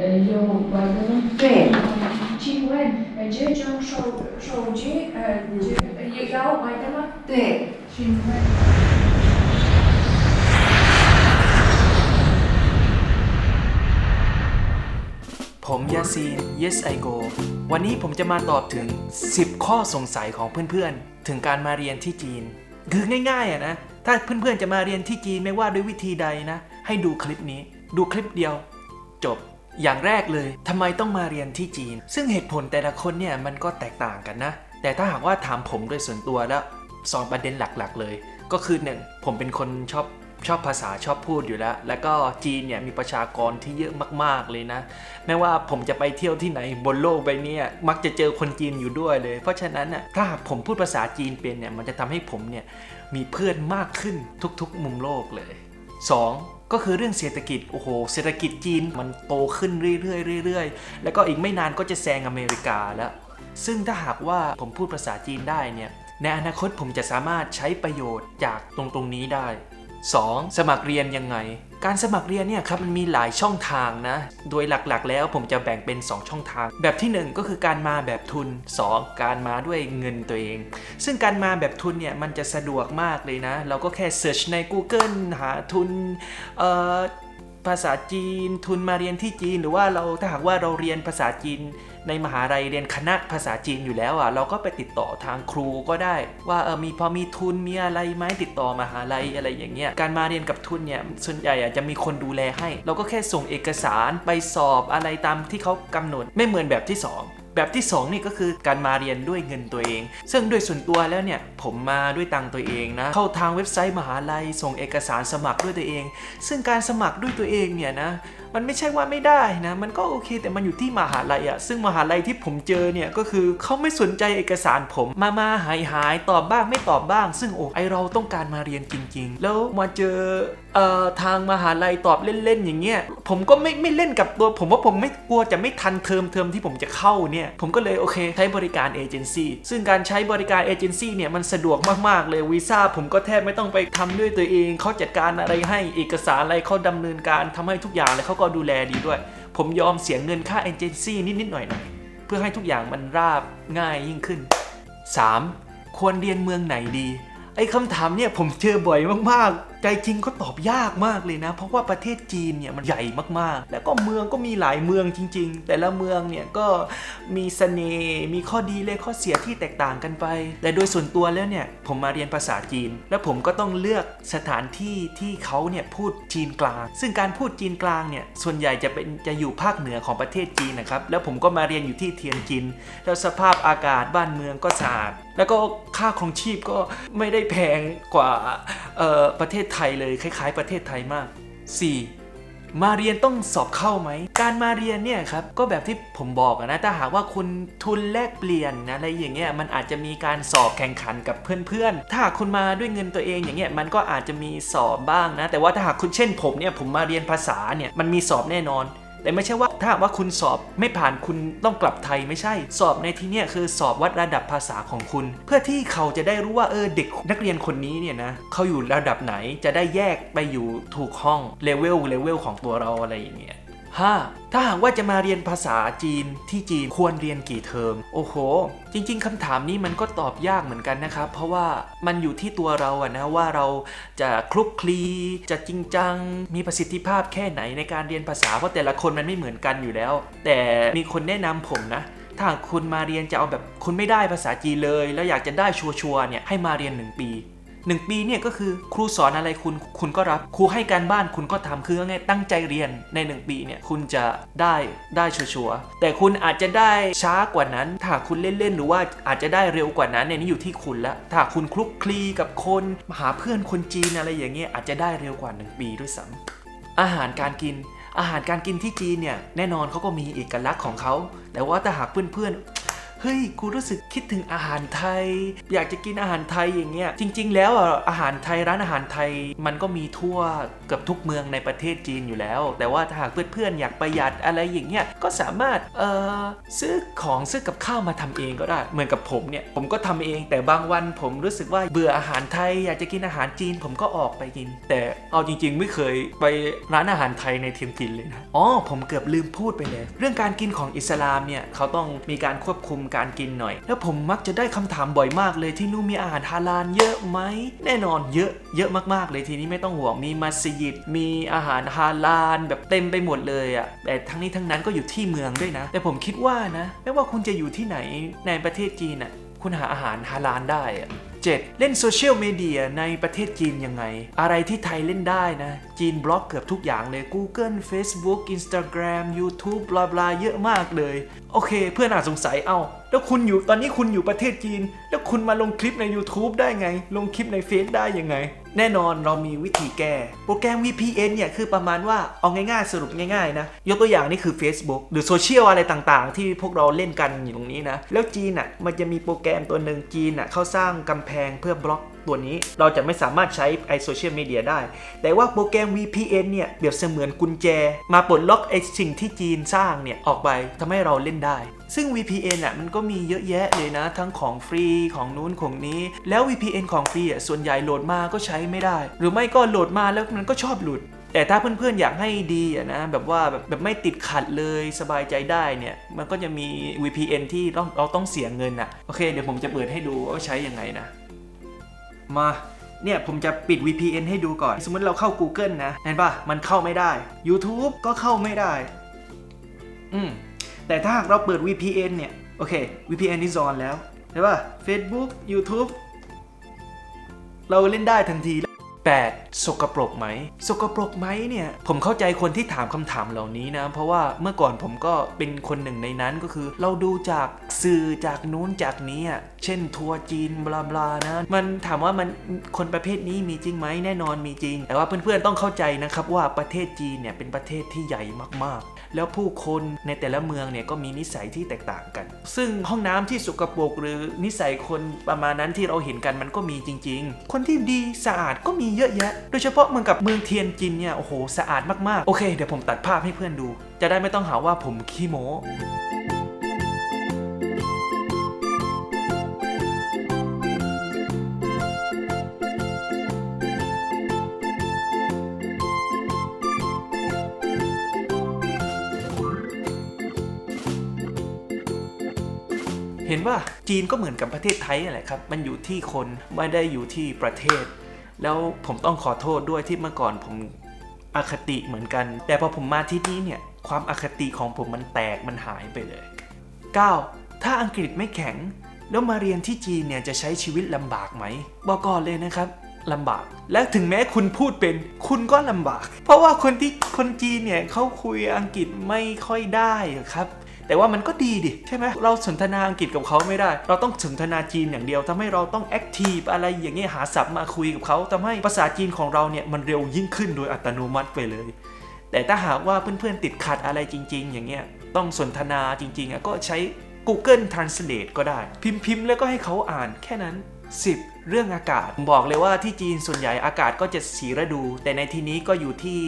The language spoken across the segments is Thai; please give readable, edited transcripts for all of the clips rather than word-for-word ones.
有外的吗？对，请问这种手机要外的吗？对，请问ผมยาซีน Yes I Go วันนี้ผมจะมาตอบถึง 10 ข้อสงสัยของเพื่อนๆถึงการมาเรียนที่จีนคือง่ายๆนะถ้าเพื่อนๆจะมาเรียนที่จีนไม่ว่าด้วยวิธีใดนะให้ดูคลิปนี้ดูคลิปเดียวจบอย่างแรกเลยทำไมต้องมาเรียนที่จีนซึ่งเหตุผลแต่ละคนเนี่ยมันก็แตกต่างกันนะแต่ถ้าหากว่าถามผมโดยส่วนตัวแล้ว2ประเด็นหลักๆเลยก็คือ 1. ผมเป็นคนชอบภาษาชอบพูดอยู่แล้วก็จีนเนี่ยมีประชากรที่เยอะมากๆเลยนะไม่ว่าผมจะไปเที่ยวที่ไหนบนโลกใบนี้มักจะเจอคนจีนอยู่ด้วยเลยเพราะฉะนั้นถ้าหากผมพูดภาษาจีนเป็นเนี่ยมันจะทำให้ผมเนี่ยมีเพื่อนมากขึ้นทุกๆมุมโลกเลย 2. ก็คือเรื่องเศรษฐกิจโอ้โหเศรษฐกิจจีนมันโตขึ้นเรื่อยๆแล้วก็อีกไม่นานก็จะแซงอเมริกาแล้วซึ่งถ้าหากว่าผมพูดภาษาจีนได้เนี่ยในอนาคตผมจะสามารถใช้ประโยชน์จากตรงนี้ได้ 2. สมัครเรียนยังไงการสมัครเรียนเนี่ยครับมันมีหลายช่องทางนะโดยหลักๆแล้วผมจะแบ่งเป็น2ช่องทางแบบที่1ก็คือการมาแบบทุน 2. การมาด้วยเงินตัวเองซึ่งการมาแบบทุนเนี่ยมันจะสะดวกมากเลยนะเราก็แค่เสิร์ชใน Google หาทุนภาษาจีนทุนมาเรียนที่จีนหรือว่าเราถ้าหากว่าเราเรียนภาษาจีนในมหาลัยเรียนคณะภาษาจีนอยู่แล้วเราก็ไปติดต่อทางครูก็ได้ว่าพอมีทุนมีอะไรไหมติดต่อมหาลัยอะไรอย่างเงี้ยการมาเรียนกับทุนเนี่ยส่วนใหญ่จะมีคนดูแลให้เราก็แค่ส่งเอกสารไปสอบอะไรตามที่เขากำหนดไม่เหมือนแบบที่ 2แบบที่2นี่ก็คือการมาเรียนด้วยเงินตัวเองซึ่งโดยส่วนตัวแล้วเนี่ยผมมาด้วยตังตัวเองนะเข้าทางเว็บไซต์มหาลัยส่งเอกสารสมัครด้วยตัวเองซึ่งการสมัครด้วยตัวเองเนี่ยนะมันไม่ใช่ว่าไม่ได้นะมันก็โอเคแต่มันอยู่ที่มหาลัยซึ่งมหาลัยที่ผมเจอเนี่ยก็คือเขาไม่สนใจเอกสารผมมาหายตอบบ้างไม่ตอบบ้างซึ่งไอเราต้องการมาเรียนจริงๆแล้วมาเจอทางมหาลัยตอบเล่นๆอย่างเงี้ยผมก็ไม่เล่นกับตัวผมว่าผมไม่กลัวจะไม่ทันเทอมที่ผมจะเข้าเนี่ยผมก็เลยโอเคใช้บริการเอเจนซี่ซึ่งการใช้บริการเอเจนซี่เนี่ยมันสะดวกมากๆเลยวีซ่าผมก็แทบไม่ต้องไปทำด้วยตัวเองเขาจัดการอะไรให้เอกสารอะไรเขาดำเนินการทำให้ทุกอย่างเลยเขาก็ดูแลดีด้วยผมยอมเสียเงินค่าเอเจนซี่นิดหน่อยเพื่อให้ทุกอย่างมันราบง่ายยิ่งขึ้น 3. ควรเรียนเมืองไหนดีไอ้คำถามเนี่ยผมเจอบ่อยมากๆใจจริงก็ตอบยากมากเลยนะเพราะว่าประเทศจีนเนี่ยมันใหญ่มากๆแล้วก็เมืองก็มีหลายเมืองจริงๆแต่ละเมืองเนี่ยก็มีเสน่ห์มีข้อดีและข้อเสียที่แตกต่างกันไปแต่โดยส่วนตัวแล้วเนี่ยผมมาเรียนภาษาจีนแล้วผมก็ต้องเลือกสถานที่ที่เขาเนี่ยพูดจีนกลางซึ่งการพูดจีนกลางเนี่ยส่วนใหญ่จะอยู่ภาคเหนือของประเทศจีนนะครับแล้วผมก็มาเรียนอยู่ที่เทียนจินแล้วสภาพอากาศบ้านเมืองก็สะอาดแล้วก็ค่าครองชีพก็ไม่ได้แพงกว่าประเทศไทยเลยคล้ายๆประเทศไทยมาก 4. มาเรียนต้องสอบเข้าไหมการมาเรียนเนี่ยครับก็แบบที่ผมบอกนะถ้าหากว่าคุณทุนแลกเปลี่ยนอะไรอย่างเงี้ยมันอาจจะมีการสอบแข่งขันกับเพื่อนๆถ้าหากคุณมาด้วยเงินตัวเองอย่างเงี้ยมันก็อาจจะมีสอบบ้างนะแต่ว่าถ้าหากคุณเช่นผมเนี่ยผมมาเรียนภาษาเนี่ยมันมีสอบแน่นอนแต่ไม่ใช่ว่าถ้าหากว่าคุณสอบไม่ผ่านคุณต้องกลับไทยไม่ใช่สอบในที่นี้คือสอบวัดระดับภาษาของคุณเพื่อที่เขาจะได้รู้ว่าเด็กนักเรียนคนนี้เนี่ยนะเขาอยู่ระดับไหนจะได้แยกไปอยู่ถูกห้องเลเวลของตัวเราอะไรอย่างเงี้ย5. ถ้าหากว่าจะมาเรียนภาษาจีนที่จีนควรเรียนกี่เทอมโอ้โหจริงๆคำถามนี้มันก็ตอบยากเหมือนกันนะครับเพราะว่ามันอยู่ที่ตัวเรานะว่าเราจะคลุกคลีจะจริงจังมีประสิทธิภาพแค่ไหนในการเรียนภาษาเพราะแต่ละคนมันไม่เหมือนกันอยู่แล้วแต่มีคนแนะนำผมนะถ้าคุณมาเรียนจะเอาแบบคุณไม่ได้ภาษาจีนเลยแล้วอยากจะได้ชัวร์เนี่ยให้มาเรียน1 ปี1 ปีเนี่ยก็คือครูสอนอะไรคุณก็รับครูให้การบ้านคุณก็ทำคือไงตั้งใจเรียนใน1 ปีเนี่ยคุณจะได้ชัวร์แต่คุณอาจจะได้ช้ากว่านั้นถ้าคุณเล่นหรือว่าอาจจะได้เร็วกว่านั้นเนี่ยนี่อยู่ที่คุณแล้วถ้าคุณคลุกคลีกับคนหาเพื่อนคนจีนอะไรอย่างเงี้ยอาจจะได้เร็วกว่า1 ปีด้วยซ้ำอาหารการกินที่จีนเนี่ยแน่นอนเขาก็มีเอกลักษณ์ของเขาแต่ว่าถ้าหากเพื่อน เฮ้ยกูรู้สึกคิดถึงอาหารไทยอยากจะกินอาหารไทยอย่างเงี้ยจริงๆแล้วอาหารไทยร้านอาหารไทยมันก็มีทั่วเกือบทุกเมืองในประเทศจีนอยู่แล้วแต่ว่าถ้าหากเพื่อนๆอยากประหยัดอะไรอย่างเงี้ยก็สามารถซื้อกับข้าวมาทำเองก็ได้เหมือนกับผมเนี่ยผมก็ทำเองแต่บางวันผมรู้สึกว่าเบื่ออาหารไทยอยากจะกินอาหารจีนผมก็ออกไปกินแต่เอาจริงๆไม่เคยไปร้านอาหารไทยในเทียมจินเลยนะผมเกือบลืมพูดไปเลยเรื่องการกินของอิสลามเนี่ยเขาต้องมีการควบคุมการกินหน่อยแล้วผมมักจะได้คำถามบ่อยมากเลยที่นู่นมีอาหารฮาลาลเยอะไหมแน่นอนเยอะมากๆเลยทีนี้ไม่ต้องห่วงมีมัสยิดมีอาหารฮาลาลแบบเต็มไปหมดเลยอ่ะแต่ทั้งนี้ทั้งนั้นก็อยู่ที่เมืองด้วยนะแต่ผมคิดว่านะไม่ว่าคุณจะอยู่ที่ไหนในประเทศจีนอ่ะคุณหาอาหารฮาลาลได้อ่ะ7เล่นโซเชียลมีเดียในประเทศจีนยังไงอะไรที่ไทยเล่นได้นะจีนบล็อกเกือบทุกอย่างเลย Google Facebook Instagram YouTube บลาบลาเยอะมากเลยโอเคเพื่อนอาจสงสัยแล้วคุณอยู่ตอนนี้คุณอยู่ประเทศจีนแล้วคุณมาลงคลิปใน YouTube ได้ไงลงคลิปในเฟซได้ยังไงแน่นอนเรามีวิธีแก้โปรแกรม VPN เนี่ยคือประมาณว่าเอาง่ายๆสรุปง่ายๆนะยกตัวอย่างนี่คือ Facebook หรือโซเชียลอะไรต่างๆที่พวกเราเล่นกันอยู่ตรงนี้นะแล้วจีนอ่ะมันจะมีโปรแกรมตัวหนึ่งจีนอ่ะเขาสร้างกำแพงเพื่อบล็อกตัวนี้เราจะไม่สามารถใช้โซเชียลมีเดียได้แต่ว่าโปรแกรม VPN เนี่ยเปรียบเสมือนกุญแจมาปลดล็อกสิ่งที่จีนสร้างเนี่ยออกไปทำให้เราเล่นได้ซึ่ง VPN อ่ะมันก็มีเยอะแยะเลยนะทั้งของฟรีของนู้นของนี้แล้ว VPN ของฟรีอ่ะส่วนใหญ่โหลดมาก็ใช้ไม่ได้หรือไม่ก็โหลดมาแล้วมันก็ชอบหลุดแต่ถ้าเพื่อนๆอยากให้ดีอ่ะนะแบบว่าแบบไม่ติดขัดเลยสบายใจได้เนี่ยมันก็จะมี VPN ที่เราต้องเสียเงินอ่ะโอเคเดี๋ยวผมจะเปิดให้ดูว่าใช้ยังไงนะมาเนี่ยผมจะปิด VPN ให้ดูก่อนสมมติเราเข้า Google นะเห็นป่ะมันเข้าไม่ได้ YouTube ก็เข้าไม่ได้แต่ถ้าหากเราเปิด VPN เนี่ยโอเค VPN นี่ on แล้วใช่ป่ะ Facebook YouTube เราเล่นได้ทันที8สกปรกไหมสกปรกไหมเนี่ยผมเข้าใจคนที่ถามคำถามเหล่านี้นะเพราะว่าเมื่อก่อนผมก็เป็นคนหนึ่งในนั้นก็คือเราดูจากสื่อจากนู้นจากนี้เช่นทัวร์จีนบลาบลานะมันถามว่ามันคนประเภทนี้มีจริงไหมแน่นอนมีจริงแต่ว่าเพื่อนๆต้องเข้าใจนะครับว่าประเทศจีนเนี่ยเป็นประเทศที่ใหญ่มากๆแล้วผู้คนในแต่ละเมืองเนี่ยก็มีนิสัยที่แตกต่างกันซึ่งห้องน้ำที่สกปรกหรือนิสัยคนประมาณนั้นที่เราเห็นกันมันก็มีจริงๆคนที่ดีสะอาดก็มีเยอะแยะโดยเฉพาะเมืองกับเมืองเทียนจินเนี่ยโอ้โหสะอาดมากๆโอเคเดี๋ยวผมตัดภาพให้เพื่อนดูจะได้ไม่ต้องหาว่าผมขี้โม้เห็นว่าจีนก็เหมือนกับประเทศไทยนั่นแหละครับมันอยู่ที่คนไม่ได้อยู่ที่ประเทศแล้วผมต้องขอโทษด้วยที่เมื่อก่อนผมอคติเหมือนกันแต่พอผมมาที่นี่เนี่ยความอคติของผมมันแตกมันหายไปเลย 9. ถ้าอังกฤษไม่แข็งแล้วมาเรียนที่จีนเนี่ยจะใช้ชีวิตลำบากไหมบอกก่อนเลยนะครับลำบากและถึงแม้คุณพูดเป็นคุณก็ลำบากเพราะว่าคนจีนเนี่ยเขาคุยอังกฤษไม่ค่อยได้ครับแต่ว่ามันก็ดีดิใช่ไหมเราสนทนาอังกฤษกับเขาไม่ได้เราต้องสนทนาจีนอย่างเดียวทำให้เราต้องแอคทีฟอะไรอย่างเงี้ยหาศัพท์มาคุยกับเขาทำให้ภาษาจีนของเราเนี่ยมันเร็วยิ่งขึ้นโดยอัตโนมัติไปเลยแต่ถ้าหากว่าเพื่อนๆติดขัดอะไรจริงๆอย่างเงี้ยต้องสนทนาจริงๆก็ใช้ Google Translate ก็ได้พิมพ์แล้วก็ให้เขาอ่านแค่นั้น10เรื่องอากาศบอกเลยว่าที่จีนส่วนใหญ่อากาศก็จะ4ฤดูแต่ในที่นี้ก็อยู่ที่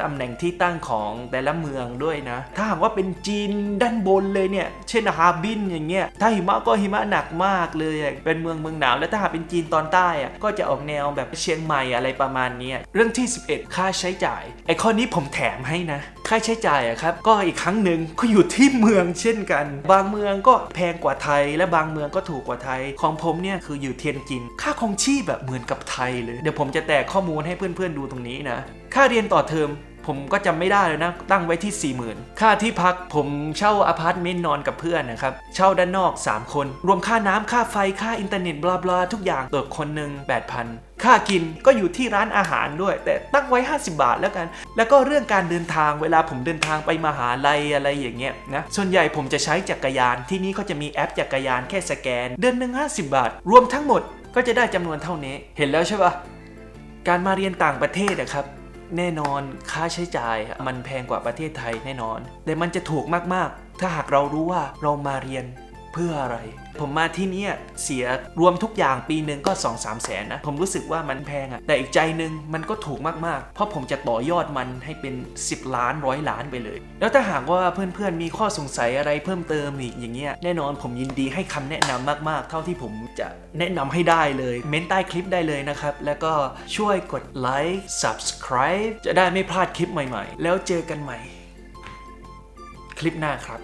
ตำแหน่งที่ตั้งของแต่ละเมืองด้วยนะถ้าหากว่าเป็นจีนด้านบนเลยเนี่ยเช่นฮาร์บินอย่างเงี้ยถ้าหิมะก็หิมะหนักมากเลยเป็นเมืองหนาวแล้วถ้าหากเป็นจีนตอนใต้ก็จะออกแนวแบบเชียงใหม่อะไรประมาณนี้เรื่องที่11ค่าใช้จ่ายไอ้ข้อนี้ผมแถมให้นะค่าใช้จ่ายครับก็อีกครั้งหนึ่งก็อยู่ที่เมืองเช่นกันบางเมืองก็แพงกว่าไทยและบางเมืองก็ถูกกว่าไทยของผมเนี่ยคืออยู่เทียนจินค่าครองชีพแบบเหมือนกับไทยเลยเดี๋ยวผมจะแตกข้อมูลให้เพื่อนๆดูตรงนี้นะค่าเรียนต่อเทอมผมก็จำไม่ได้เลยนะตั้งไว้ที่ 40,000 ค่าที่พักผมเช่าอพาร์ตเมนต์นอนกับเพื่อนนะครับเช่าด้านนอก3คนรวมค่าน้ำค่าไฟค่าอินเทอร์เน็ตบลาบลาทุกอย่างตกคนหนึ่ง 8,000 ค่ากินก็อยู่ที่ร้านอาหารด้วยแต่ตั้งไว้50 บาทแล้วกันแล้วก็เรื่องการเดินทางเวลาผมเดินทางไปมหาลัยอะไรอย่างเงี้ยนะส่วนใหญ่ผมจะใช้จักรยานที่นี่เขาจะมีแอปจักรยานแค่สแกนเดือนหนึ่ง50 บาทรวมทั้งหมดก็จะได้จำนวนเท่านี้เห็นแล้วใช่ปะการมาเรียนต่างประเทศนะครับแน่นอนค่าใช้จ่ายมันแพงกว่าประเทศไทยแน่นอนแต่มันจะถูกมากๆถ้าหากเรารู้ว่าเรามาเรียนเ พื่ออะไร ผมมาที่นี่เสียรวมทุกอย่างปีหนึ่งก็ 2-3 แสนนะผมรู้สึกว่ามันแพงอะแต่อีกใจหนึ่งมันก็ถูกมากๆเพราะผมจะต่อยอดมันให้เป็น10 ล้าน100 ล้านไปเลยแล้วถ้าหากว่าเพื่อนๆมีข้อสงสัยอะไรเพิ่มเติมอีกอย่างเงี้ยแน่นอนผมยินดีให้คำแนะนำมากๆเท่าที่ผมจะแนะนำให้ได้เลยเม้นใต้คลิปได้เลยนะครับแล้วก็ช่วยกดไลค์ subscribe จะได้ไม่พลาดคลิปใหม่ๆแล้วเจอกันใหม่คลิปหน้าครับ